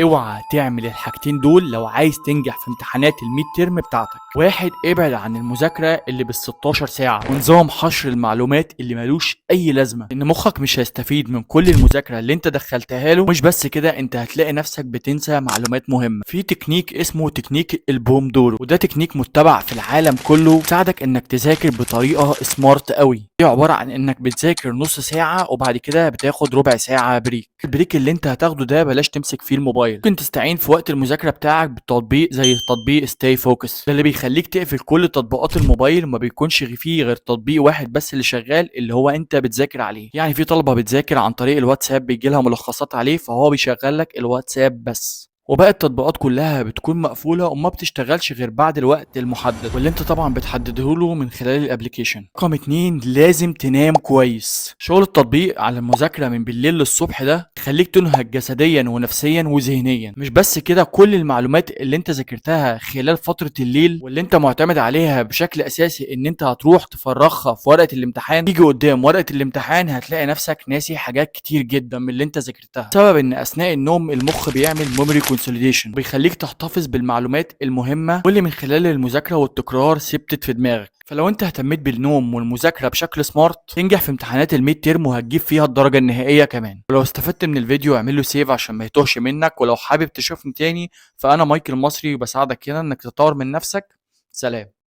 اوعى تعمل الحاجتين دول لو عايز تنجح في امتحانات الميد تيرم بتاعتك. واحد، ابعد عن المذاكرة اللي بال16 ساعة ونظام حشر المعلومات اللي ملوش اي لازمة، ان مخك مش هيستفيد من كل المذاكرة اللي انت دخلتها له. مش بس كده، انت هتلاقي نفسك بتنسى معلومات مهمة. في تكنيك اسمه تكنيك البومدورو، وده تكنيك متبع في العالم كله، يساعدك انك تذاكر بطريقة سمارت قوي. دي عبارة عن انك بتذاكر نص ساعة وبعد كده بتاخد ربع ساعة بريك. البريك اللي انت هتاخده ده بلاش تمسك فيه الموبايل. ممكن تستعين في وقت المذاكرة بتاعك بتطبيق زي تطبيق ستاي فوكس، ده اللي بيخليك تقفل كل تطبيقات الموبايل وما بيكونش فيه غير تطبيق واحد بس اللي شغال، اللي هو انت بتذاكر عليه. يعني في طلبة بتذاكر عن طريق الواتساب بيجي لها ملخصات عليه، فهو بيشغل لك الواتساب بس، وباقي التطبيقات كلها بتكون مقفولة وما بتشتغلش غير بعد الوقت المحدد واللي انت طبعا بتحدده له من خلال الابليكيشن. رقم اتنين، لازم تنام كويس. شغل التطبيق على المذاكرة من بالليل للصبح ده يخليك تنهك جسديا ونفسيا وذهنيا. مش بس كده، كل المعلومات اللي انت ذاكرتها خلال فترة الليل واللي انت معتمد عليها بشكل اساسي ان انت هتروح تفرغها في ورقة الامتحان، تيجي قدام ورقة الامتحان هتلاقي نفسك ناسي حاجات كتير جدا من اللي انت ذاكرتها، سبب ان اثناء النوم المخ بيعمل ميموري كونسوليديشن، بيخليك تحتفظ بالمعلومات المهمة واللي من خلال المذاكرة والتكرار ثبتت في دماغك. فلو انت اهتميت بالنوم والمذاكرة بشكل سمارت، تنجح في امتحانات الميد تيرم وهتجيب فيها الدرجة النهائية كمان. ولو استفدت من الفيديو اعمل له سيف عشان ما يتوهش منك، ولو حابب تشوفني تاني فانا مايكل مصري وبساعدك هنا انك تطور من نفسك. سلام.